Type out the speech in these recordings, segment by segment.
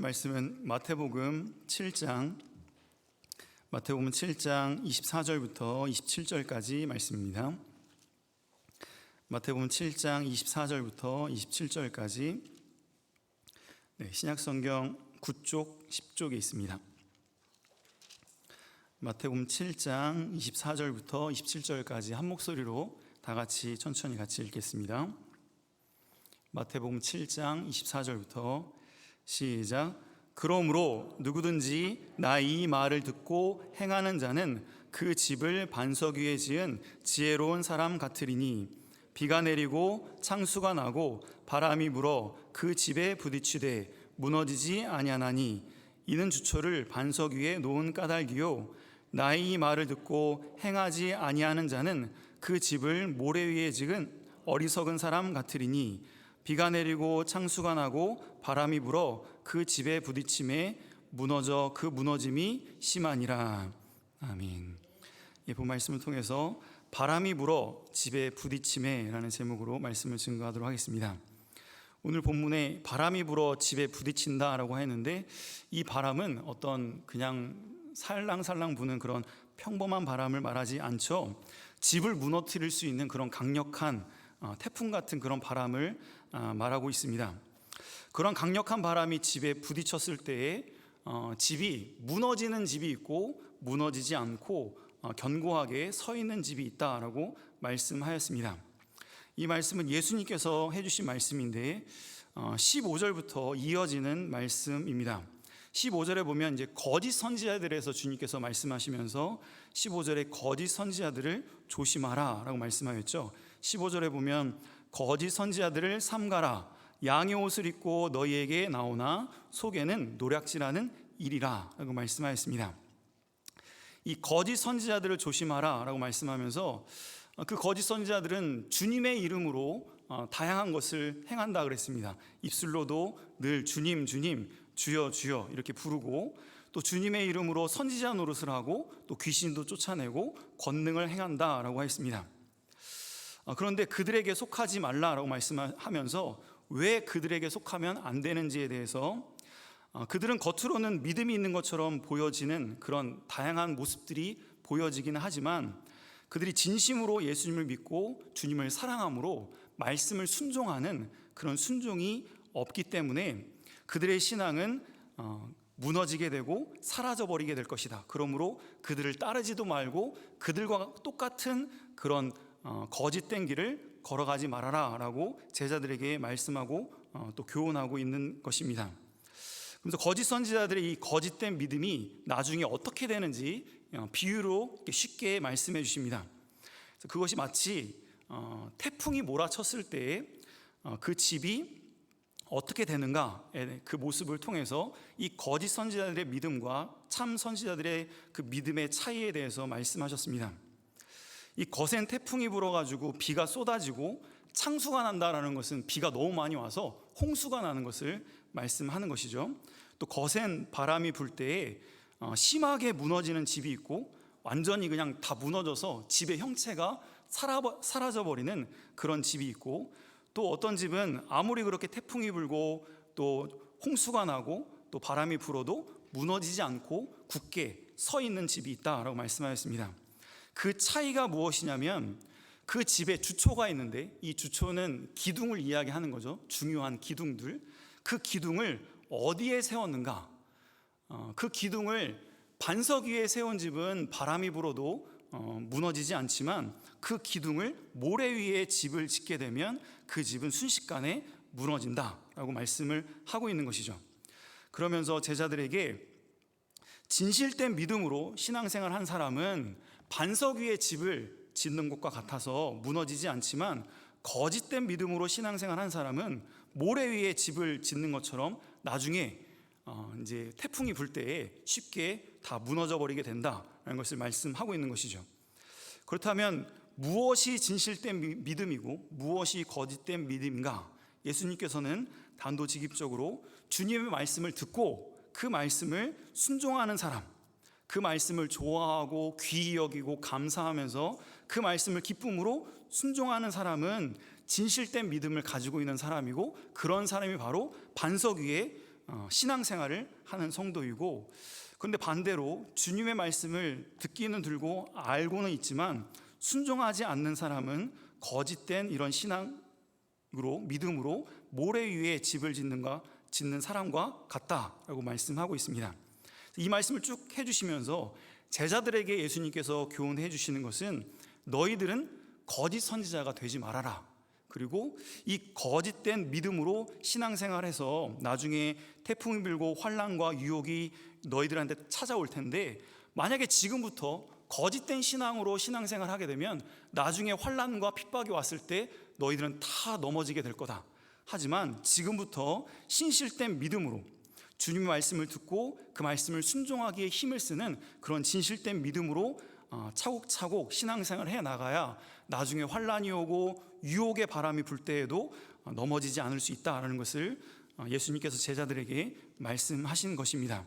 하나님 말씀은 마태복음 7장 24절부터 27절까지 말씀입니다. 마태복음 7장 24절부터 27절까지 신약성경 9쪽 10쪽에 있습니다. 마태복음 7장 24절부터 27절까지 한 목소리로 다 같이 천천히 같이 읽겠습니다. 마태복음 7장 24절부터 시작. 그러므로 누구든지 나 이 말을 듣고 행하는 자는 그 집을 반석 위에 지은 지혜로운 사람 같으리니 비가 내리고 창수가 나고 바람이 불어 그 집에 부딪히되 무너지지 아니하나니 이는 주초를 반석 위에 놓은 까닭이요 나의 이 말을 듣고 행하지 아니하는 자는 그 집을 모래 위에 지은 어리석은 사람 같으리니 비가 내리고 창수가 나고 바람이 불어 그 집에 부딪힘에 무너져 그 무너짐이 심하니라. 아멘. 본 말씀을 통해서 바람이 불어 집에 부딪힘에 라는 제목으로 말씀을 증거하도록 하겠습니다. 오늘 본문에 바람이 불어 집에 부딪힌다 라고 했는데, 이 바람은 어떤 그냥 살랑살랑 부는 그런 평범한 바람을 말하지 않죠. 집을 무너뜨릴 수 있는 그런 강력한 태풍 같은 그런 바람을 말하고 있습니다. 그런 강력한 바람이 집에 부딪혔을 때에 집이 무너지는 집이 있고 무너지지 않고 견고하게 서 있는 집이 있다라고 말씀하였습니다. 이 말씀은 예수님께서 해주신 말씀인데 15절부터 이어지는 말씀입니다. 15절에 보면 이제 거짓 선지자들에서 주님께서 말씀하시면서 15절에 거짓 선지자들을 조심하라 라고 말씀하였죠. 15절에 보면 거짓 선지자들을 삼가라. 양의 옷을 입고 너희에게 나오나 속에는 노략질하는 일이라 라고 말씀하였습니다. 이 거짓 선지자들을 조심하라 라고 말씀하면서 그 거짓 선지자들은 주님의 이름으로 다양한 것을 행한다 그랬습니다. 입술로도 늘 주님 주님 주여 주여 이렇게 부르고, 또 주님의 이름으로 선지자 노릇을 하고 또 귀신도 쫓아내고 권능을 행한다라고 했습니다. 그런데 그들에게 속하지 말라라고 말씀하면서 왜 그들에게 속하면 안 되는지에 대해서, 그들은 겉으로는 믿음이 있는 것처럼 보여지는 그런 다양한 모습들이 보여지기는 하지만 그들이 진심으로 예수님을 믿고 주님을 사랑함으로 말씀을 순종하는 그런 순종이 없기 때문에 그들의 신앙은 무너지게 되고 사라져버리게 될 것이다. 그러므로 그들을 따르지도 말고 그들과 똑같은 그런 거짓된 길을 걸어가지 말아라 라고 제자들에게 말씀하고 또 교훈하고 있는 것입니다. 그래서 거짓 선지자들의 이 거짓된 믿음이 나중에 어떻게 되는지 비유로 쉽게 말씀해 주십니다. 그것이 마치 태풍이 몰아쳤을 때에 그 집이 어떻게 되는가의 그 모습을 통해서 이 거짓 선지자들의 믿음과 참 선지자들의 그 믿음의 차이에 대해서 말씀하셨습니다. 이 거센 태풍이 불어가지고 비가 쏟아지고 창수가 난다라는 것은 비가 너무 많이 와서 홍수가 나는 것을 말씀하는 것이죠. 또 거센 바람이 불 때에 심하게 무너지는 집이 있고 완전히 그냥 다 무너져서 집의 형체가 사라져버리는 그런 집이 있고, 또 어떤 집은 아무리 그렇게 태풍이 불고 또 홍수가 나고 또 바람이 불어도 무너지지 않고 굳게 서 있는 집이 있다라고 말씀하였습니다. 그 차이가 무엇이냐면 그 집에 주초가 있는데 이 주초는 기둥을 이야기하는 거죠. 중요한 기둥들. 그 기둥을 어디에 세웠는가? 그 기둥을 반석 위에 세운 집은 바람이 불어도 무너지지 않지만 그 기둥을 모래 위에 집을 짓게 되면 그 집은 순식간에 무너진다라고 말씀을 하고 있는 것이죠. 그러면서 제자들에게 진실된 믿음으로 신앙생활 한 사람은 반석 위에 집을 짓는 것과 같아서 무너지지 않지만, 거짓된 믿음으로 신앙생활 한 사람은 모래 위에 집을 짓는 것처럼 나중에 이제 태풍이 불 때에 쉽게 다 무너져 버리게 된다라는 것을 말씀하고 있는 것이죠. 그렇다면 무엇이 진실된 믿음이고 무엇이 거짓된 믿음인가? 예수님께서는 단도직입적으로 주님의 말씀을 듣고 그 말씀을 순종하는 사람, 그 말씀을 좋아하고 귀히 여기고 감사하면서 그 말씀을 기쁨으로 순종하는 사람은 진실된 믿음을 가지고 있는 사람이고, 그런 사람이 바로 반석 위에 신앙생활을 하는 성도이고, 그런데 반대로 주님의 말씀을 듣기는 들고 알고는 있지만 순종하지 않는 사람은 거짓된 이런 신앙으로, 믿음으로 모래 위에 집을 짓는 사람과 같다라고 말씀하고 있습니다. 이 말씀을 쭉 해주시면서 제자들에게 예수님께서 교훈해 주시는 것은 너희들은 거짓 선지자가 되지 말아라. 그리고 이 거짓된 믿음으로 신앙생활해서 나중에 태풍이 불고 환난과 유혹이 너희들한테 찾아올 텐데, 만약에 지금부터 거짓된 신앙으로 신앙생활하게 되면 나중에 환난과 핍박이 왔을 때 너희들은 다 넘어지게 될 거다. 하지만 지금부터 신실된 믿음으로 주님의 말씀을 듣고 그 말씀을 순종하기에 힘을 쓰는 그런 진실된 믿음으로 차곡차곡 신앙생활을 해나가야 나중에 환난이 오고 유혹의 바람이 불 때에도 넘어지지 않을 수 있다는 것을 예수님께서 제자들에게 말씀하신 것입니다.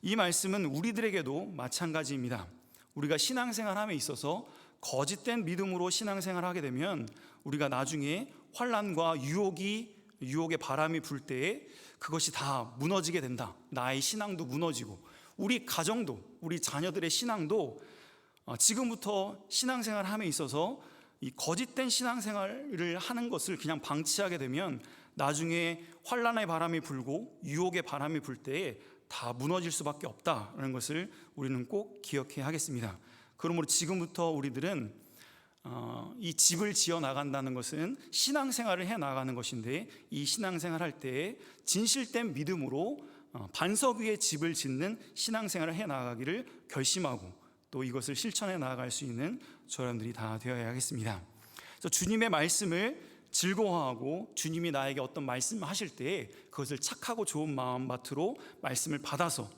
이 말씀은 우리들에게도 마찬가지입니다. 우리가 신앙생활함에 있어서 거짓된 믿음으로 신앙생활하게 되면 우리가 나중에 환난과 유혹의 바람이 불 때에 그것이 다 무너지게 된다. 나의 신앙도 무너지고 우리 가정도, 우리 자녀들의 신앙도 지금부터 신앙생활함에 있어서 이 거짓된 신앙생활을 하는 것을 그냥 방치하게 되면 나중에 환난의 바람이 불고 유혹의 바람이 불 때에 다 무너질 수밖에 없다는 것을 우리는 꼭 기억해야 하겠습니다. 그러므로 지금부터 우리들은 이 집을 지어 나간다는 것은 신앙생활을 해 나가는 것인데, 이 신앙생활 할 때에 진실된 믿음으로 반석 위에 집을 짓는 신앙생활을 해 나가기를 결심하고 또 이것을 실천해 나아갈 수 있는 저러분들이 다 되어야 하겠습니다. 그래서 주님의 말씀을 즐거워하고 주님이 나에게 어떤 말씀을 하실 때에 그것을 착하고 좋은 마음밭으로 말씀을 받아서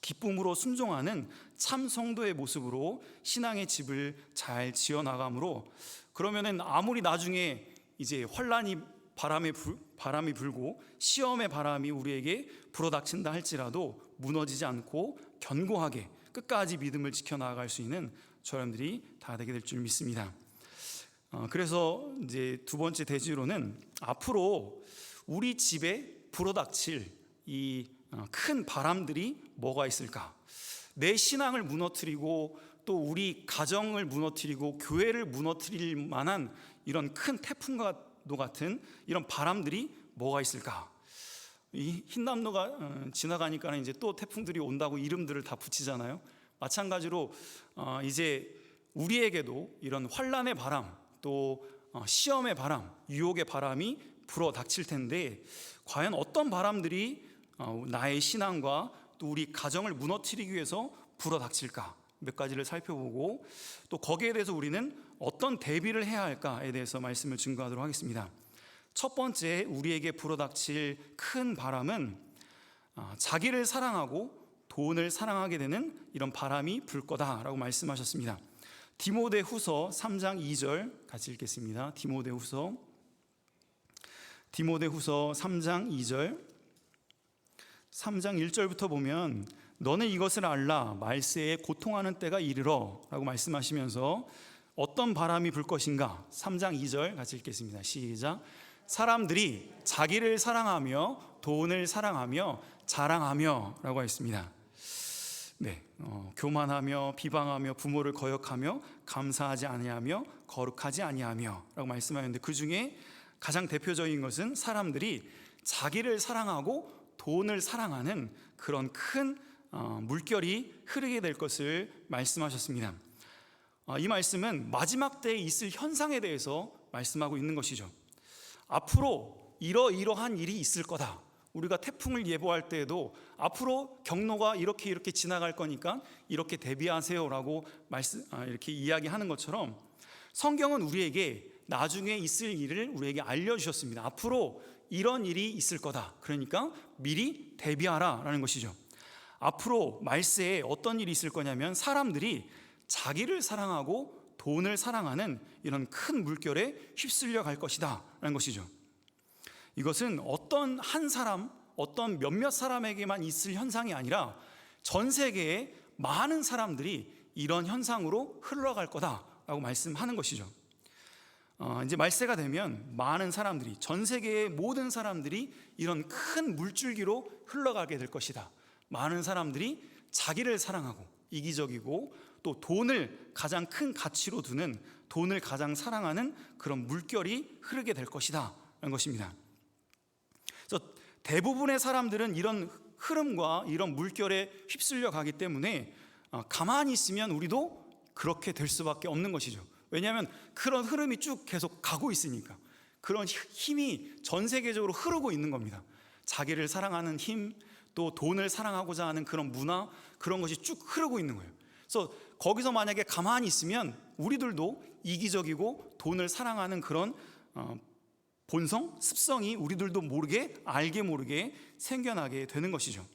기쁨으로 순종하는 참 성도의 모습으로 신앙의 집을 잘 지어 나가므로, 그러면은 아무리 나중에 이제 환란이 바람이 불고 시험의 바람이 우리에게 불어닥친다 할지라도 무너지지 않고 견고하게 끝까지 믿음을 지켜 나아갈 수 있는 저람들이 다 되게 될 줄 믿습니다. 그래서 이제 두 번째 대지로는 앞으로 우리 집에 불어닥칠 이 큰 바람들이 뭐가 있을까? 내 신앙을 무너뜨리고 또 우리 가정을 무너뜨리고 교회를 무너뜨릴 만한 이런 큰 태풍과도 같은 이런 바람들이 뭐가 있을까? 이 흰남노가 지나가니까 이제 또 태풍들이 온다고 이름들을 다 붙이잖아요. 마찬가지로 이제 우리에게도 이런 환난의 바람, 또 시험의 바람, 유혹의 바람이 불어 닥칠 텐데, 과연 어떤 바람들이 나의 신앙과 또 우리 가정을 무너뜨리기 위해서 불어 닥칠까? 몇 가지를 살펴보고 또 거기에 대해서 우리는 어떤 대비를 해야 할까에 대해서 말씀을 증거하도록 하겠습니다. 첫 번째, 우리에게 불어닥칠 큰 바람은 자기를 사랑하고 돈을 사랑하게 되는 이런 바람이 불 거다라고 말씀하셨습니다. 디모데후서 3장 2절 같이 읽겠습니다. 디모데후서 3장 2절, 3장 1절부터 보면 너는 이것을 알라, 말세에 고통하는 때가 이르러 라고 말씀하시면서 어떤 바람이 불 것인가? 3장 2절 같이 읽겠습니다. 시작. 사람들이 자기를 사랑하며 돈을 사랑하며 자랑하며 라고 했습니다. 네, 교만하며 비방하며 부모를 거역하며 감사하지 아니하며 거룩하지 아니하며 라고 말씀하였는데, 그 중에 가장 대표적인 것은 사람들이 자기를 사랑하고 돈을 사랑하는 그런 큰 물결이 흐르게 될 것을 말씀하셨습니다. 이 말씀은 마지막 때에 있을 현상에 대해서 말씀하고 있는 것이죠. 앞으로 이러이러한 일이 있을 거다. 우리가 태풍을 예보할 때에도 앞으로 경로가 이렇게 지나갈 거니까 이렇게 대비하세요라고 이렇게 이야기하는 것처럼 성경은 우리에게 나중에 있을 일을 우리에게 알려주셨습니다. 앞으로 이런 일이 있을 거다. 그러니까 미리 대비하라라는 것이죠. 앞으로 말세에 어떤 일이 있을 거냐면 사람들이 자기를 사랑하고 돈을 사랑하는 이런 큰 물결에 휩쓸려 갈 것이다 라는 것이죠. 이것은 어떤 한 사람, 어떤 몇몇 사람에게만 있을 현상이 아니라 전 세계의 많은 사람들이 이런 현상으로 흘러갈 거다라고 말씀하는 것이죠. 이제 말세가 되면 많은 사람들이, 전 세계의 모든 사람들이 이런 큰 물줄기로 흘러가게 될 것이다. 많은 사람들이 자기를 사랑하고 이기적이고 또 돈을 가장 큰 가치로 두는, 돈을 가장 사랑하는 그런 물결이 흐르게 될 것이다 라는 것입니다. 그래서 대부분의 사람들은 이런 흐름과 이런 물결에 휩쓸려 가기 때문에 가만히 있으면 우리도 그렇게 될 수밖에 없는 것이죠. 왜냐하면 그런 흐름이 쭉 계속 가고 있으니까. 그런 힘이 전 세계적으로 흐르고 있는 겁니다. 자기를 사랑하는 힘, 또 돈을 사랑하고자 하는 그런 문화, 그런 것이 쭉 흐르고 있는 거예요. 그래서 거기서 만약에 가만히 있으면 우리들도 이기적이고 돈을 사랑하는 그런 본성, 습성이 우리들도 모르게, 알게 모르게 생겨나게 되는 것이죠.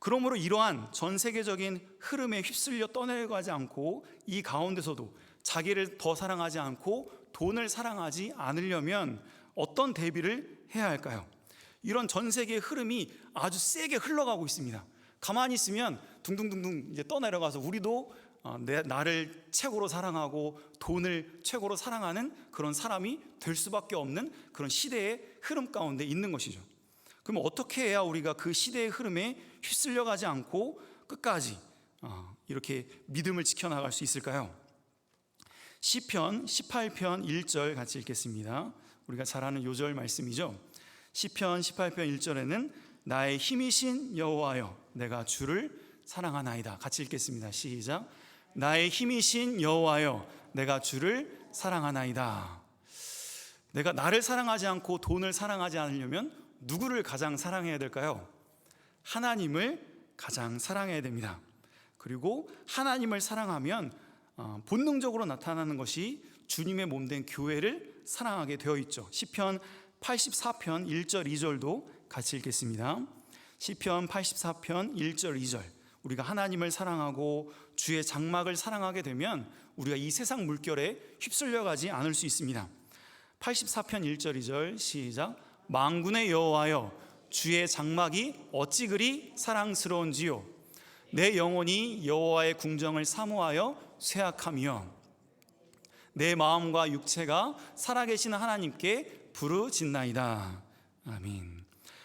그러므로 이러한 전 세계적인 흐름에 휩쓸려 떠내려가지 않고 이 가운데서도 자기를 더 사랑하지 않고 돈을 사랑하지 않으려면 어떤 대비를 해야 할까요? 이런 전 세계의 흐름이 아주 세게 흘러가고 있습니다. 가만히 있으면 둥둥둥둥 이제 떠내려가서 우리도 나를 최고로 사랑하고 돈을 최고로 사랑하는 그런 사람이 될 수밖에 없는 그런 시대의 흐름 가운데 있는 것이죠. 그럼 어떻게 해야 우리가 그 시대의 흐름에 휩쓸려가지 않고 끝까지 이렇게 믿음을 지켜나갈 수 있을까요? 시편 18편 1절 같이 읽겠습니다. 우리가 잘 아는 요절 말씀이죠. 시편 18편 1절에는 나의 힘이신 여호와여 내가 주를 사랑하나이다. 같이 읽겠습니다. 시작. 나의 힘이신 여호와여 내가 주를 사랑하나이다. 내가 나를 사랑하지 않고 돈을 사랑하지 않으려면 누구를 가장 사랑해야 될까요? 하나님을 가장 사랑해야 됩니다. 그리고 하나님을 사랑하면 본능적으로 나타나는 것이 주님의 몸된 교회를 사랑하게 되어 있죠. 시편 84편 1절 2절도 같이 읽겠습니다. 시편 84편 1절 2절. 우리가 하나님을 사랑하고 주의 장막을 사랑하게 되면 우리가 이 세상 물결에 휩쓸려가지 않을 수 있습니다. 84편 1절 2절 시작. 만군의 여호와여 주의 장막이 어찌 그리 사랑스러운지요. 내 영혼이 여호와의 궁정을 사모하여 쇠약하며 내 마음과 육체가 살아계신 하나님께 부르짖나이다. 아멘.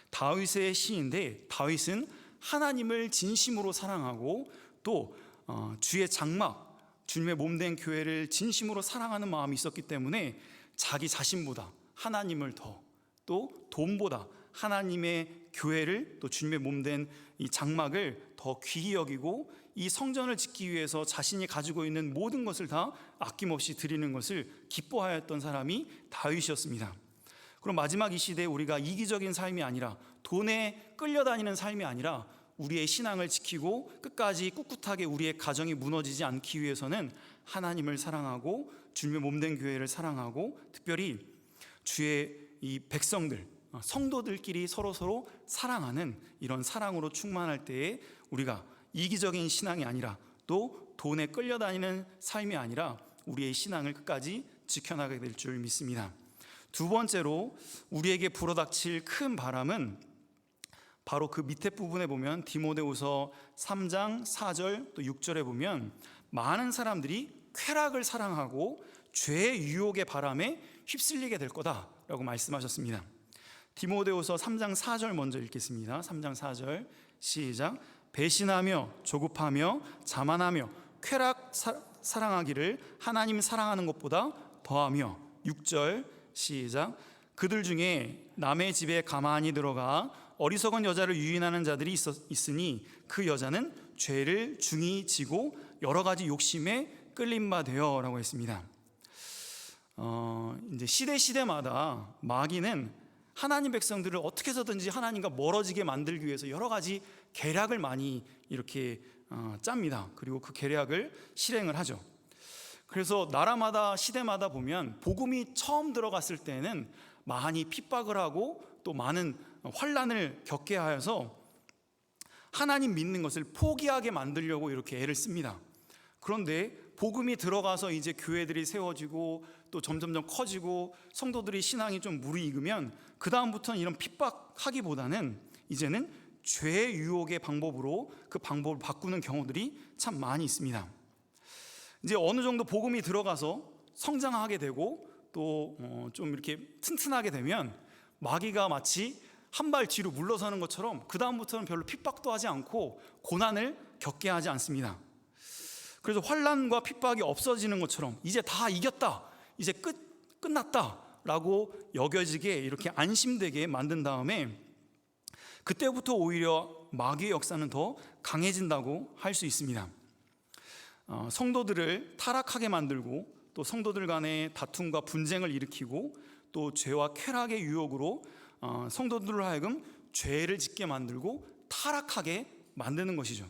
다윗의 시인데 다윗은 하나님을 진심으로 사랑하고 또 주의 장막, 주님의 몸된 교회를 진심으로 사랑하는 마음이 있었기 때문에 자기 자신보다 하나님을 더, 또 돈보다 하나님의 교회를, 또 주님의 몸된 이 장막을 더 귀히 여기고 이 성전을 짓기 위해서 자신이 가지고 있는 모든 것을 다 아낌없이 드리는 것을 기뻐하였던 사람이 다윗이었습니다. 그럼 마지막 이 시대에 우리가 이기적인 삶이 아니라, 돈에 끌려다니는 삶이 아니라 우리의 신앙을 지키고 끝까지 꿋꿋하게 우리의 가정이 무너지지 않기 위해서는 하나님을 사랑하고 주님의 몸된 교회를 사랑하고 특별히 주의 이 백성들, 성도들끼리 서로 사랑하는 이런 사랑으로 충만할 때에 우리가 이기적인 신앙이 아니라, 또 돈에 끌려다니는 삶이 아니라 우리의 신앙을 끝까지 지켜나가게 될 줄 믿습니다. 두 번째로 우리에게 불어닥칠 큰 바람은 바로 그 밑에 부분에 보면 디모데후서 3장 4절 또 6절에 보면 많은 사람들이 쾌락을 사랑하고 죄의 유혹의 바람에 휩쓸리게 될 거다라고 말씀하셨습니다. 디모데후서 3장 4절 먼저 읽겠습니다. 3장 4절 시작. 배신하며 조급하며 자만하며 쾌락 사랑하기를 하나님 사랑하는 것보다 더하며 6절 시작. 그들 중에 남의 집에 가만히 들어가 어리석은 여자를 유인하는 자들이 있으니 그 여자는 죄를 중히 지고 여러 가지 욕심에 끌린 바 되어라고 했습니다. 이제 시대마다 마귀는 하나님 백성들을 어떻게 해서든지 하나님과 멀어지게 만들기 위해서 여러 가지 계략을 많이 이렇게 짭니다. 그리고 그 계략을 실행을 하죠. 그래서 나라마다 시대마다 보면 복음이 처음 들어갔을 때는 많이 핍박을 하고 또 많은 환난을 겪게 하여서 하나님 믿는 것을 포기하게 만들려고 이렇게 애를 씁니다. 그런데 복음이 들어가서 이제 교회들이 세워지고 또 점점점 커지고 성도들이 신앙이 좀 무르익으면 그 다음부터는 이런 핍박하기보다는 이제는 죄의 유혹의 방법으로 그 방법을 바꾸는 경우들이 참 많이 있습니다. 이제 어느 정도 복음이 들어가서 성장하게 되고 또 좀 이렇게 튼튼하게 되면 마귀가 마치 한 발 뒤로 물러서는 것처럼 그 다음부터는 별로 핍박도 하지 않고 고난을 겪게 하지 않습니다. 그래서 환난과 핍박이 없어지는 것처럼 이제 다 이겼다, 이제 끝났다라고 여겨지게 이렇게 안심되게 만든 다음에 그때부터 오히려 마귀의 역사는 더 강해진다고 할 수 있습니다. 성도들을 타락하게 만들고 또 성도들 간의 다툼과 분쟁을 일으키고 또 죄와 쾌락의 유혹으로 성도들로 하여금 죄를 짓게 만들고 타락하게 만드는 것이죠.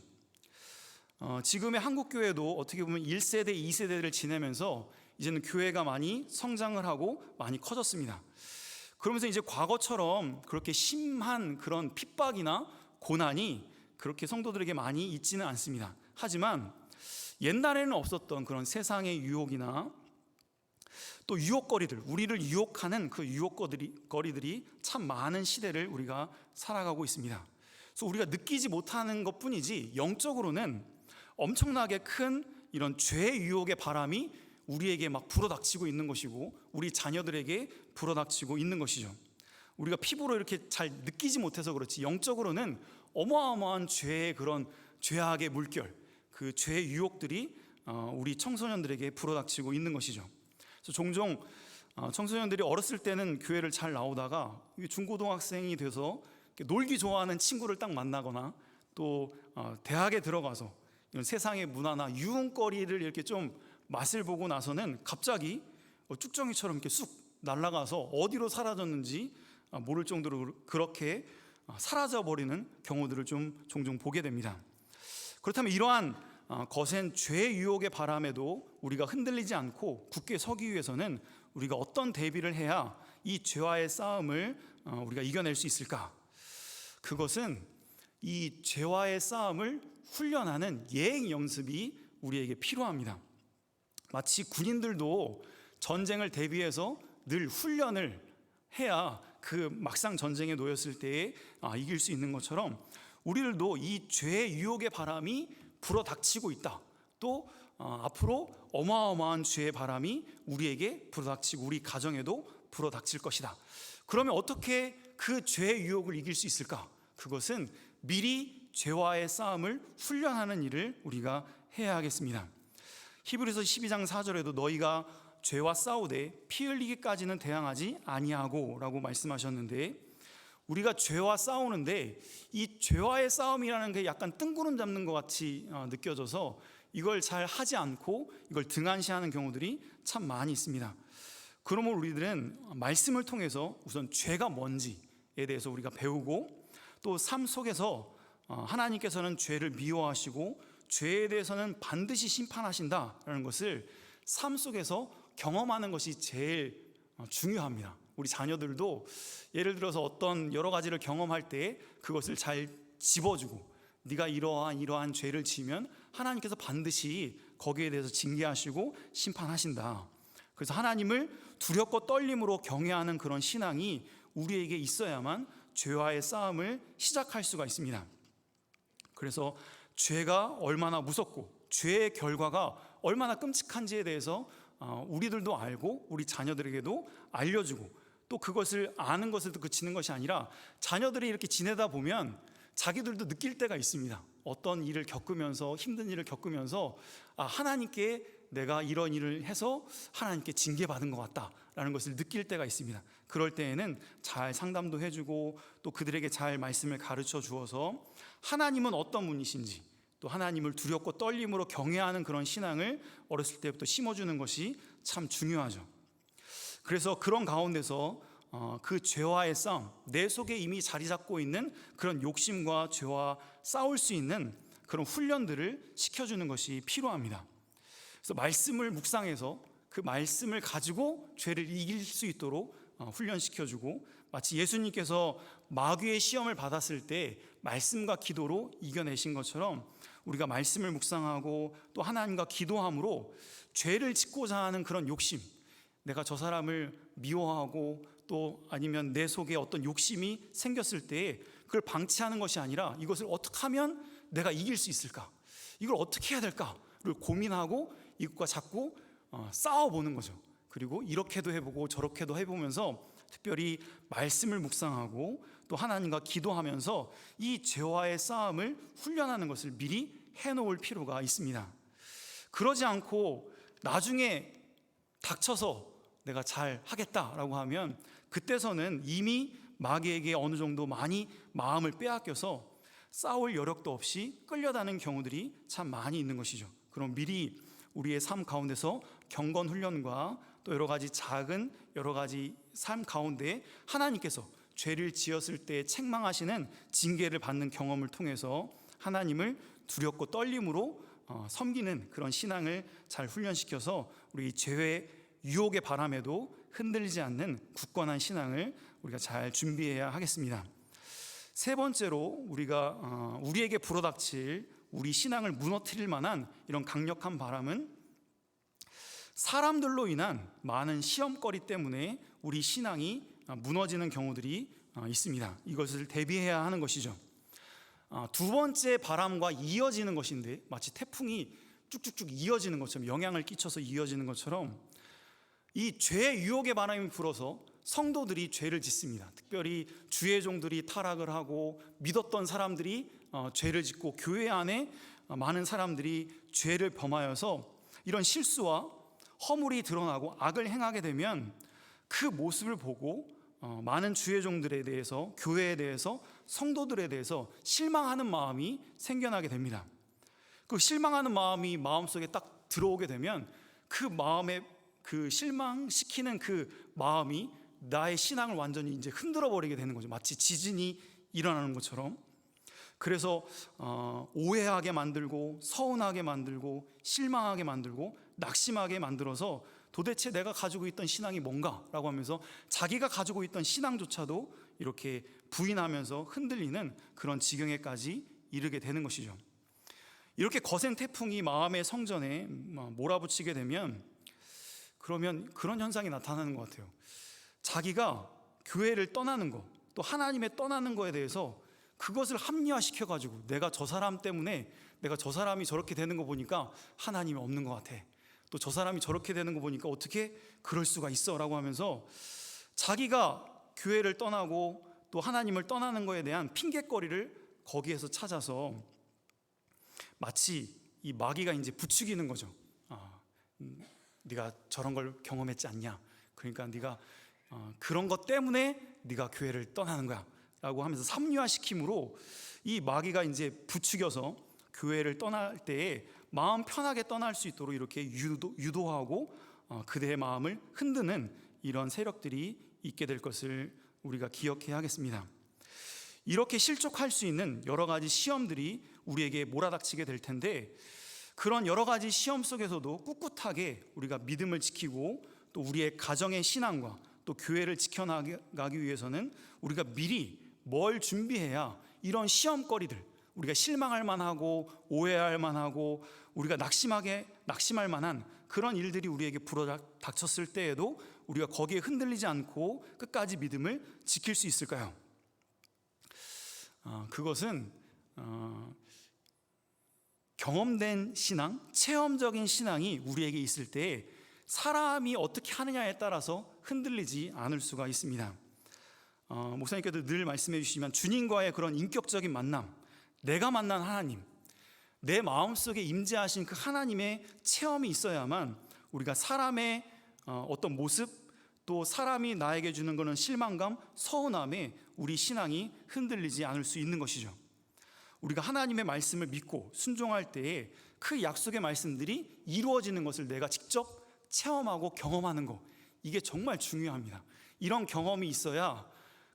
지금의 한국교회도 어떻게 보면 1세대, 2세대를 지내면서 이제는 교회가 많이 성장을 하고 많이 커졌습니다. 그러면서 이제 과거처럼 그렇게 심한 그런 핍박이나 고난이 그렇게 성도들에게 많이 있지는 않습니다. 하지만 옛날에는 없었던 그런 세상의 유혹이나 또 유혹거리들, 우리를 유혹하는 그 유혹거리들이 참 많은 시대를 우리가 살아가고 있습니다. 그래서 우리가 느끼지 못하는 것뿐이지 영적으로는 엄청나게 큰 이런 죄의 유혹의 바람이 우리에게 막 불어닥치고 있는 것이고 우리 자녀들에게 불어닥치고 있는 것이죠. 우리가 피부로 이렇게 잘 느끼지 못해서 그렇지 영적으로는 어마어마한 죄의 그런 죄악의 물결, 그 죄의 유혹들이 우리 청소년들에게 불어닥치고 있는 것이죠. 그래서 종종 청소년들이 어렸을 때는 교회를 잘 나오다가 중고등학생이 돼서 놀기 좋아하는 친구를 딱 만나거나 또 대학에 들어가서 이런 세상의 문화나 유흥거리를 이렇게 좀 맛을 보고 나서는 갑자기 쭉정이처럼 이렇게 쑥 날아가서 어디로 사라졌는지 모를 정도로 그렇게 사라져버리는 경우들을 좀 종종 보게 됩니다. 그렇다면 이러한 거센 죄의 유혹의 바람에도 우리가 흔들리지 않고 굳게 서기 위해서는 우리가 어떤 대비를 해야 이 죄와의 싸움을 우리가 이겨낼 수 있을까? 그것은 이 죄와의 싸움을 훈련하는 예행 연습이 우리에게 필요합니다. 마치 군인들도 전쟁을 대비해서 늘 훈련을 해야 그 막상 전쟁에 놓였을 때에 이길 수 있는 것처럼 우리들도 이 죄의 유혹의 바람이 불어닥치고 있다. 또 앞으로 어마어마한 죄의 바람이 우리에게 불어닥치고 우리 가정에도 불어닥칠 것이다. 그러면 어떻게 그 죄의 유혹을 이길 수 있을까? 그것은 미리 죄와의 싸움을 훈련하는 일을 우리가 해야 하겠습니다. 히브리서 12장 4절에도 너희가 죄와 싸우되 피 흘리기까지는 대항하지 아니하고 라고 말씀하셨는데, 우리가 죄와 싸우는데 이 죄와의 싸움이라는 게 약간 뜬구름 잡는 것 같이 느껴져서 이걸 잘 하지 않고 이걸 등한시하는 경우들이 참 많이 있습니다. 그러므로 우리들은 말씀을 통해서 우선 죄가 뭔지에 대해서 우리가 배우고 또 삶 속에서 하나님께서는 죄를 미워하시고 죄에 대해서는 반드시 심판하신다라는 것을 삶 속에서 경험하는 것이 제일 중요합니다. 우리 자녀들도 예를 들어서 어떤 여러 가지를 경험할 때 그것을 잘 집어주고 네가 이러한 죄를 지으면 하나님께서 반드시 거기에 대해서 징계하시고 심판하신다. 그래서 하나님을 두렵고 떨림으로 경외하는 그런 신앙이 우리에게 있어야만 죄와의 싸움을 시작할 수가 있습니다. 그래서 죄가 얼마나 무섭고 죄의 결과가 얼마나 끔찍한지에 대해서 우리들도 알고 우리 자녀들에게도 알려주고 또 그것을 아는 것에도 그치는 것이 아니라 자녀들이 이렇게 지내다 보면 자기들도 느낄 때가 있습니다. 어떤 일을 겪으면서 힘든 일을 겪으면서 하나님께 내가 이런 일을 해서 하나님께 징계받은 것 같다라는 것을 느낄 때가 있습니다. 그럴 때에는 잘 상담도 해주고 또 그들에게 잘 말씀을 가르쳐 주어서 하나님은 어떤 분이신지 또 하나님을 두렵고 떨림으로 경외하는 그런 신앙을 어렸을 때부터 심어주는 것이 참 중요하죠. 그래서 그런 가운데서 그 죄와의 싸움, 내 속에 이미 자리 잡고 있는 그런 욕심과 죄와 싸울 수 있는 그런 훈련들을 시켜주는 것이 필요합니다. 그래서 말씀을 묵상해서 그 말씀을 가지고 죄를 이길 수 있도록 훈련시켜주고, 마치 예수님께서 마귀의 시험을 받았을 때 말씀과 기도로 이겨내신 것처럼 우리가 말씀을 묵상하고 또 하나님과 기도함으로 죄를 짓고자 하는 그런 욕심, 내가 저 사람을 미워하고 또 아니면 내 속에 어떤 욕심이 생겼을 때 그걸 방치하는 것이 아니라 이것을 어떻게 하면 내가 이길 수 있을까, 이걸 어떻게 해야 될까를 고민하고 이것과 자꾸 싸워보는 거죠. 그리고 이렇게도 해보고 저렇게도 해보면서 특별히 말씀을 묵상하고 또 하나님과 기도하면서 이 죄와의 싸움을 훈련하는 것을 미리 해놓을 필요가 있습니다. 그러지 않고 나중에 닥쳐서 내가 잘 하겠다라고 하면 그때서는 이미 마귀에게 어느 정도 많이 마음을 빼앗겨서 싸울 여력도 없이 끌려다는 경우들이 참 많이 있는 것이죠. 그럼 미리 우리의 삶 가운데서 경건 훈련과 또 여러 가지 작은 여러 가지 삶 가운데 하나님께서 죄를 지었을 때 책망하시는 징계를 받는 경험을 통해서 하나님을 두렵고 떨림으로 섬기는 그런 신앙을 잘 훈련시켜서 우리 죄의 유혹의 바람에도 흔들리지 않는 굳건한 신앙을 우리가 잘 준비해야 하겠습니다. 세 번째로 우리에게 불어닥칠 우리 신앙을 무너뜨릴 만한 이런 강력한 바람은 사람들로 인한 많은 시험거리 때문에 우리 신앙이 무너지는 경우들이 있습니다. 이것을 대비해야 하는 것이죠. 두 번째 바람과 이어지는 것인데 마치 태풍이 쭉쭉쭉 이어지는 것처럼 영향을 끼쳐서 이어지는 것처럼 이 죄의 유혹의 바람이 불어서 성도들이 죄를 짓습니다. 특별히 주의 종들이 타락을 하고 믿었던 사람들이 죄를 짓고 교회 안에 많은 사람들이 죄를 범하여서 이런 실수와 허물이 드러나고 악을 행하게 되면 그 모습을 보고 많은 주의 종들에 대해서 교회에 대해서 성도들에 대해서 실망하는 마음이 생겨나게 됩니다. 그 실망하는 마음이 마음속에 딱 들어오게 되면 그 마음에 그 실망시키는 그 마음이 나의 신앙을 완전히 이제 흔들어 버리게 되는 거죠. 마치 지진이 일어나는 것처럼. 그래서 오해하게 만들고 서운하게 만들고 실망하게 만들고 낙심하게 만들어서 도대체 내가 가지고 있던 신앙이 뭔가라고 하면서 자기가 가지고 있던 신앙조차도 이렇게 부인하면서 흔들리는 그런 지경에까지 이르게 되는 것이죠. 이렇게 거센 태풍이 마음의 성전에 몰아붙이게 되면 그러면 그런 현상이 나타나는 것 같아요. 자기가 교회를 떠나는 것, 또 하나님의 떠나는 거에 대해서 그것을 합리화시켜 가지고 내가 저 사람 때문에 내가 저 사람이 저렇게 되는 거 보니까 하나님이 없는 것 같아. 또 저 사람이 저렇게 되는 거 보니까 어떻게 그럴 수가 있어 라고 하면서 자기가 교회를 떠나고 또 하나님을 떠나는 거에 대한 핑계거리를 거기에서 찾아서 마치 이 마귀가 이제 부추기는 거죠. 네가 저런 걸 경험했지 않냐? 그러니까 네가 그런 것 때문에 네가 교회를 떠나는 거야 라고 하면서 합리화시킴으로 이 마귀가 이제 부추겨서 교회를 떠날 때에 마음 편하게 떠날 수 있도록 이렇게 유도하고 그대의 마음을 흔드는 이런 세력들이 있게 될 것을 우리가 기억해야 하겠습니다. 이렇게 실족할 수 있는 여러 가지 시험들이 우리에게 몰아닥치게 될 텐데 그런 여러 가지 시험 속에서도 꿋꿋하게 우리가 믿음을 지키고 또 우리의 가정의 신앙과 또 교회를 지켜나가기 위해서는 우리가 미리 뭘 준비해야 이런 시험거리들 우리가 실망할 만하고 오해할 만하고 우리가 낙심할 만한 그런 일들이 우리에게 불어닥쳤을 때에도 우리가 거기에 흔들리지 않고 끝까지 믿음을 지킬 수 있을까요? 그것은 경험된 신앙, 체험적인 신앙이 우리에게 있을 때 사람이 어떻게 하느냐에 따라서 흔들리지 않을 수가 있습니다. 목사님께도 늘 말씀해 주시지만 주님과의 그런 인격적인 만남, 내가 만난 하나님, 내 마음속에 임재하신 그 하나님의 체험이 있어야만 우리가 사람의 어떤 모습 또 사람이 나에게 주는 것은 실망감, 서운함에 우리 신앙이 흔들리지 않을 수 있는 것이죠. 우리가 하나님의 말씀을 믿고 순종할 때에 그 약속의 말씀들이 이루어지는 것을 내가 직접 체험하고 경험하는 것, 이게 정말 중요합니다. 이런 경험이 있어야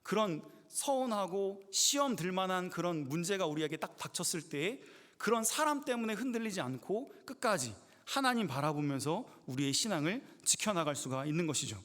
그런 서운하고 시험 들만한 그런 문제가 우리에게 딱 닥쳤을 때에 그런 사람 때문에 흔들리지 않고 끝까지 하나님 바라보면서 우리의 신앙을 지켜나갈 수가 있는 것이죠.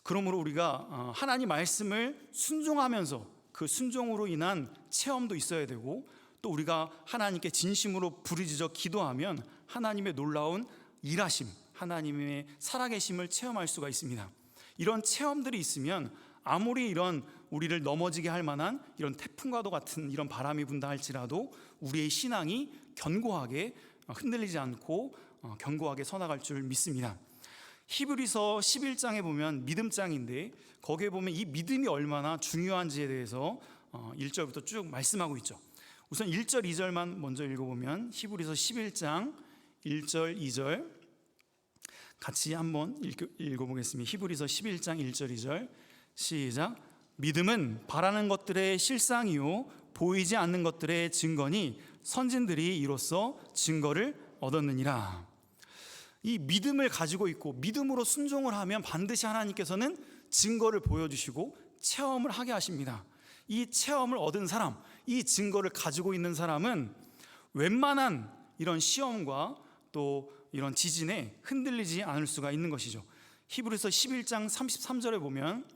그러므로 우리가 하나님 말씀을 순종하면서 그 순종으로 인한 체험도 있어야 되고 또 우리가 하나님께 진심으로 부르짖어 기도하면 하나님의 놀라운 일하심, 하나님의 살아계심을 체험할 수가 있습니다. 이런 체험들이 있으면 아무리 이런 우리를 넘어지게 할 만한 이런 태풍과도 같은 이런 바람이 분다 할지라도 우리의 신앙이 견고하게 흔들리지 않고 견고하게 서나갈 줄 믿습니다. 히브리서 11장에 보면 믿음장인데 거기에 보면 이 믿음이 얼마나 중요한지에 대해서 1절부터 쭉 말씀하고 있죠. 우선 1절 2절만 먼저 읽어보면 히브리서 11장 1절 2절 같이 한번 읽어보겠습니다. 히브리서 11장 1절 2절 시작. 믿음은 바라는 것들의 실상이요 보이지 않는 것들의 증거니 선진들이 이로써 증거를 얻었느니라. 이 믿음을 가지고 있고 믿음으로 순종을 하면 반드시 하나님께서는 증거를 보여주시고 체험을 하게 하십니다. 이 체험을 얻은 사람, 이 증거를 가지고 있는 사람은 웬만한 이런 시험과 또 이런 지진에 흔들리지 않을 수가 있는 것이죠. 히브리서 11장 33절에 보면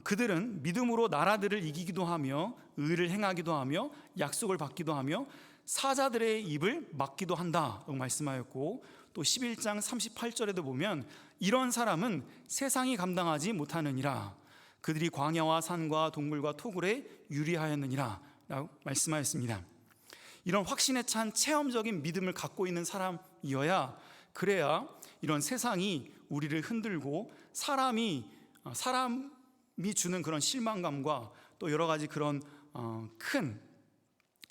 그들은 믿음으로 나라들을 이기기도 하며 의를 행하기도 하며 약속을 받기도 하며 사자들의 입을 막기도 한다고 말씀하였고, 또 11장 38절에도 보면 이런 사람은 세상이 감당하지 못하느니라. 그들이 광야와 산과 동물과 토굴에 유리하였느니라 라고 말씀하였습니다. 이런 확신에 찬 체험적인 믿음을 갖고 있는 사람이어야, 그래야 이런 세상이 우리를 흔들고 사람이 주는 그런 실망감과 또 여러 가지 그런 큰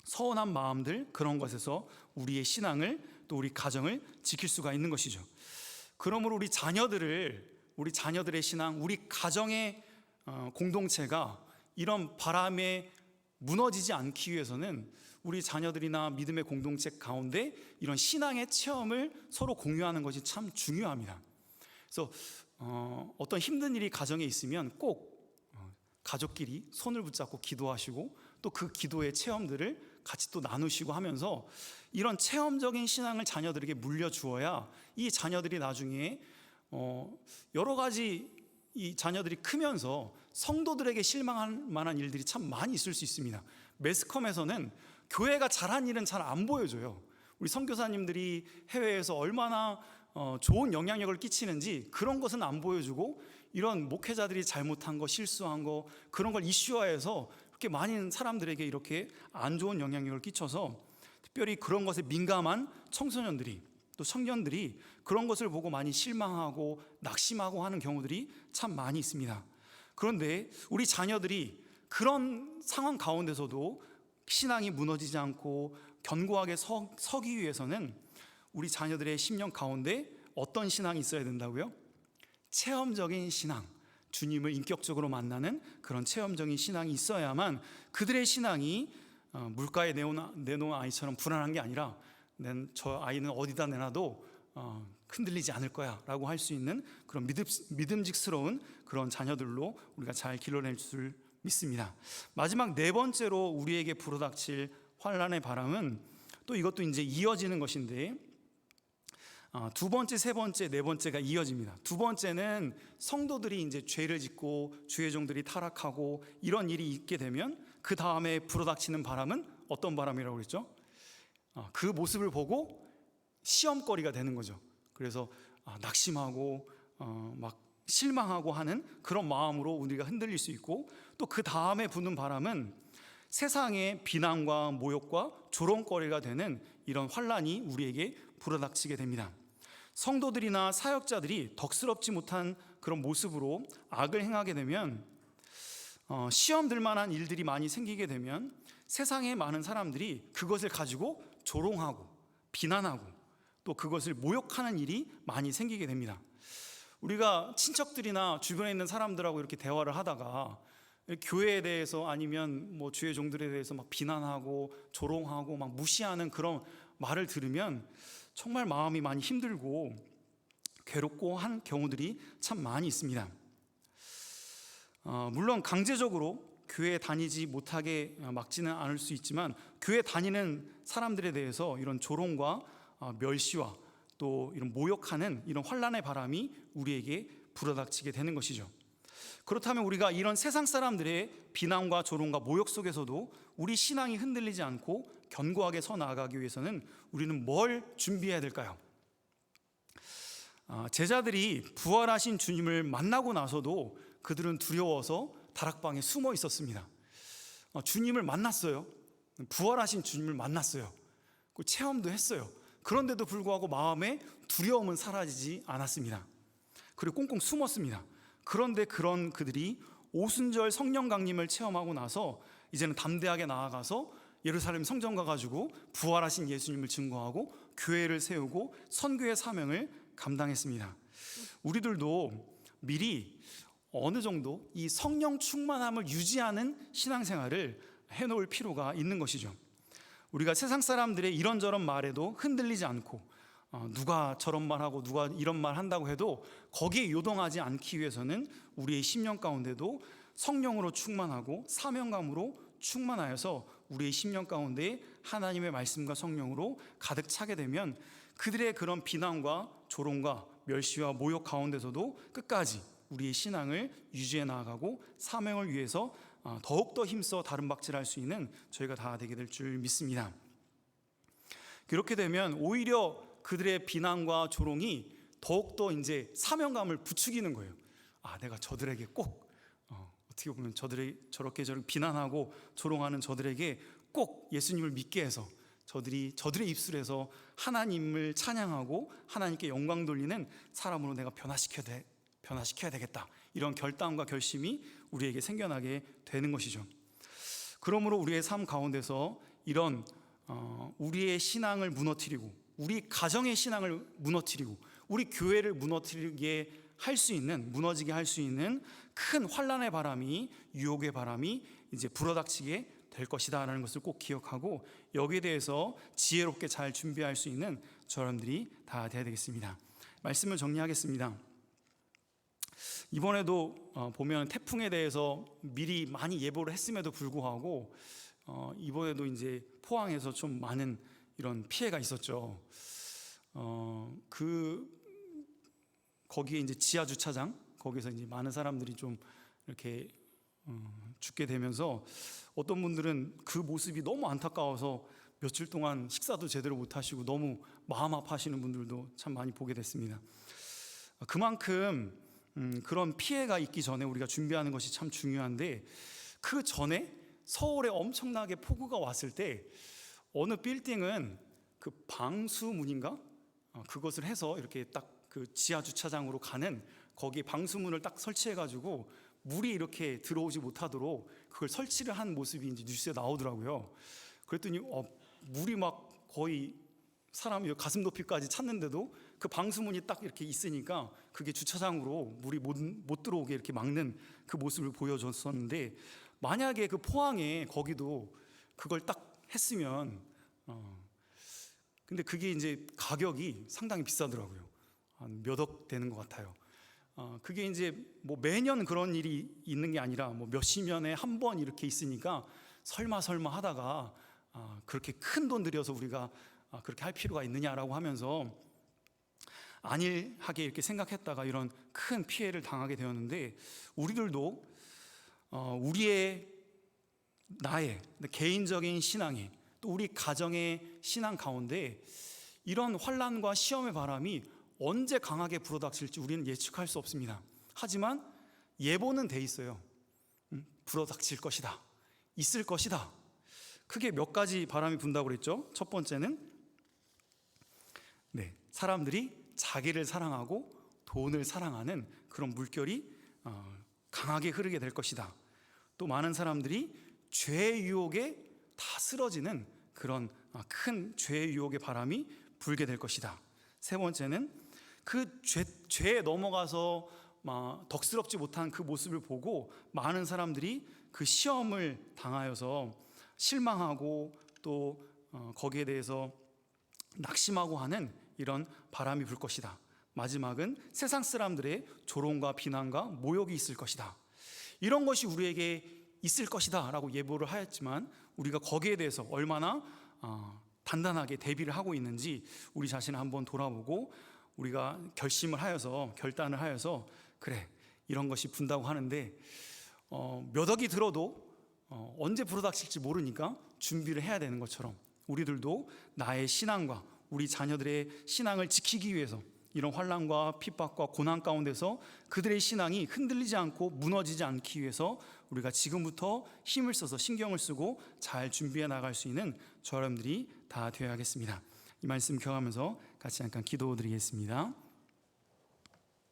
서운한 마음들, 그런 것에서 우리의 신앙을 또 우리 가정을 지킬 수가 있는 것이죠. 그러므로 우리 자녀들의 신앙, 우리 가정의 공동체가 이런 바람에 무너지지 않기 위해서는 우리 자녀들이나 믿음의 공동체 가운데 이런 신앙의 체험을 서로 공유하는 것이 참 중요합니다. 그래서 어떤 힘든 일이 가정에 있으면 꼭 가족끼리 손을 붙잡고 기도하시고 또 그 기도의 체험들을 같이 또 나누시고 하면서 이런 체험적인 신앙을 자녀들에게 물려주어야 이 자녀들이 나중에 여러 가지 이 자녀들이 크면서 성도들에게 실망할 만한 일들이 참 많이 있을 수 있습니다. 매스컴에서는 교회가 잘한 일은 잘 안 보여줘요. 우리 선교사님들이 해외에서 얼마나 좋은 영향력을 끼치는지 그런 것은 안 보여주고, 이런 목회자들이 잘못한 거, 실수한 거, 그런 걸 이슈화해서 그렇게 많은 사람들에게 이렇게 안 좋은 영향력을 끼쳐서 특별히 그런 것에 민감한 청소년들이 또 청년들이 그런 것을 보고 많이 실망하고 낙심하고 하는 경우들이 참 많이 있습니다. 그런데 우리 자녀들이 그런 상황 가운데서도 신앙이 무너지지 않고 견고하게 서기 위해서는 우리 자녀들의 심령 가운데 어떤 신앙이 있어야 된다고요? 체험적인 신앙, 주님을 인격적으로 만나는 그런 체험적인 신앙이 있어야만 그들의 신앙이 물가에 내놓은 아이처럼 불안한 게 아니라 저 아이는 어디다 내놔도 흔들리지 않을 거야 라고 할 수 있는 그런 믿음직스러운 그런 자녀들로 우리가 잘 길러낼 줄 믿습니다. 마지막 네 번째로 우리에게 불어닥칠 환난의 바람은 또 이것도 이제 이어지는 것인데, 두 번째, 세 번째, 네 번째가 이어집니다. 두 번째는 성도들이 이제 죄를 짓고 주의 종들이 타락하고 이런 일이 있게 되면 그 다음에 불어닥치는 바람은 어떤 바람이라고 그랬죠? 그 모습을 보고 시험거리가 되는 거죠. 그래서 낙심하고 막 실망하고 하는 그런 마음으로 우리가 흔들릴 수 있고, 또 그 다음에 부는 바람은 세상의 비난과 모욕과 조롱거리가 되는 이런 환난이 우리에게 불어닥치게 됩니다. 성도들이나 사역자들이 덕스럽지 못한 그런 모습으로 악을 행하게 되면, 시험 들 만한 일들이 많이 생기게 되면 세상의 많은 사람들이 그것을 가지고 조롱하고 비난하고 또 그것을 모욕하는 일이 많이 생기게 됩니다. 우리가 친척들이나 주변에 있는 사람들하고 이렇게 대화를 하다가 교회에 대해서 아니면 뭐 주의 종들에 대해서 막 비난하고 조롱하고 막 무시하는 그런 말을 들으면 정말 마음이 많이 힘들고 괴롭고 한 경우들이 참 많이 있습니다. 물론 강제적으로 교회에 다니지 못하게 막지는 않을 수 있지만, 교회 다니는 사람들에 대해서 이런 조롱과 멸시와 또 이런 모욕하는 이런 환난의 바람이 우리에게 불어닥치게 되는 것이죠. 그렇다면 우리가 이런 세상 사람들의 비난과 조롱과 모욕 속에서도 우리 신앙이 흔들리지 않고 견고하게 서 나아가기 위해서는 우리는 뭘 준비해야 될까요? 제자들이 부활하신 주님을 만나고 나서도 그들은 두려워서 다락방에 숨어 있었습니다. 주님을 만났어요. 부활하신 주님을 만났어요. 그 체험도 했어요. 그런데도 불구하고 마음에 두려움은 사라지지 않았습니다. 그리고 꽁꽁 숨었습니다. 그런데 그런 그들이 오순절 성령 강림을 체험하고 나서 이제는 담대하게 나아가서 예루살렘 성전 가가지고 부활하신 예수님을 증거하고 교회를 세우고 선교의 사명을 감당했습니다. 우리들도 미리 어느 정도 이 성령 충만함을 유지하는 신앙생활을 해놓을 필요가 있는 것이죠. 우리가 세상 사람들의 이런저런 말에도 흔들리지 않고 누가 저런 말하고 누가 이런 말 한다고 해도 거기에 요동하지 않기 위해서는 우리의 심령 가운데도 성령으로 충만하고 사명감으로 충만하여서 우리의 심령 가운데 하나님의 말씀과 성령으로 가득 차게 되면 그들의 그런 비난과 조롱과 멸시와 모욕 가운데서도 끝까지 우리의 신앙을 유지해 나아가고 사명을 위해서 더욱더 힘써 다름박질할 수 있는 저희가 다 되게 될 줄 믿습니다. 그렇게 되면 오히려 그들의 비난과 조롱이 더욱더 이제 사명감을 부추기는 거예요. 내가 저들에게 꼭 어떻게 보면 저렇게 비난하고 조롱하는 저들에게 꼭 예수님을 믿게 해서 저들의 입술에서 하나님을 찬양하고 하나님께 영광 돌리는 사람으로 내가 변화시켜야 되겠다. 이런 결단과 결심이 우리에게 생겨나게 되는 것이죠. 그러므로 우리의 삶 가운데서 이런 우리의 신앙을 무너뜨리고 우리 가정의 신앙을 무너뜨리고 우리 교회를 무너뜨리게 할 수 있는, 무너지게 할 수 있는 큰 환난의 바람이, 유혹의 바람이 이제 불어닥치게 될 것이다 라는 것을 꼭 기억하고 여기에 대해서 지혜롭게 잘 준비할 수 있는 저람들이 다 되어야 되겠습니다. 말씀을 정리하겠습니다. 이번에도 보면 태풍에 대해서 미리 많이 예보를 했음에도 불구하고 이번에도 이제 포항에서 좀 많은 이런 피해가 있었죠. 거기에 이제 지하 주차장 거기서 이제 많은 사람들이 좀 이렇게 죽게 되면서 어떤 분들은 그 모습이 너무 안타까워서 며칠 동안 식사도 제대로 못 하시고 너무 마음 아파하시는 분들도 참 많이 보게 됐습니다. 그만큼 그런 피해가 있기 전에 우리가 준비하는 것이 참 중요한데 그 전에 서울에 엄청나게 폭우가 왔을 때 어느 빌딩은 그 방수문인가? 그것을 해서 이렇게 딱 그 지하 주차장으로 가는 거기에 방수문을 딱 설치해가지고 물이 이렇게 들어오지 못하도록 그걸 설치를 한 모습이 이제 뉴스에 나오더라고요. 그랬더니 물이 막 거의 사람이 가슴 높이까지 찼는데도 그 방수문이 딱 이렇게 있으니까 그게 주차장으로 물이 못 들어오게 이렇게 막는 그 모습을 보여줬었는데 만약에 그 포항에 거기도 그걸 딱 했으면 근데 그게 이제 가격이 상당히 비싸더라고요. 한 몇 억 되는 것 같아요. 그게 이제 뭐 매년 그런 일이 있는 게 아니라 뭐 몇십 년에 한 번 이렇게 있으니까 설마 하다가 그렇게 큰 돈 들여서 우리가 그렇게 할 필요가 있느냐라고 하면서 안일하게 이렇게 생각했다가 이런 큰 피해를 당하게 되었는데 우리들도 나의 개인적인 신앙에 또 우리 가정의 신앙 가운데 이런 환난과 시험의 바람이 언제 강하게 불어닥칠지 우리는 예측할 수 없습니다. 하지만 예보는 돼 있어요. 불어닥칠 것이다. 있을 것이다. 크게 몇 가지 바람이 분다고 그랬죠. 첫 번째는 사람들이 자기를 사랑하고 돈을 사랑하는 그런 물결이 강하게 흐르게 될 것이다. 또 많은 사람들이 죄의 유혹에 다 쓰러지는 그런 큰 죄의 유혹의 바람이 불게 될 것이다. 세 번째는 그 죄에 넘어가서 덕스럽지 못한 그 모습을 보고 많은 사람들이 그 시험을 당하여서 실망하고 또 거기에 대해서 낙심하고 하는 이런 바람이 불 것이다. 마지막은 세상 사람들의 조롱과 비난과 모욕이 있을 것이다. 이런 것이 우리에게 있을 것이다 라고 예보를 하였지만 우리가 거기에 대해서 얼마나 단단하게 대비를 하고 있는지 우리 자신을 한번 돌아보고 우리가 결단을 하여서 그래 이런 것이 분다고 하는데 몇 억이 들어도 언제 불어닥칠지 모르니까 준비를 해야 되는 것처럼 우리들도 나의 신앙과 우리 자녀들의 신앙을 지키기 위해서 이런 환난과 핍박과 고난 가운데서 그들의 신앙이 흔들리지 않고 무너지지 않기 위해서 우리가 지금부터 힘을 써서 신경을 쓰고 잘 준비해 나갈 수 있는 저 여러분들이 다 되어야겠습니다. 이 말씀 기억하면서 같이 잠깐 기도드리겠습니다.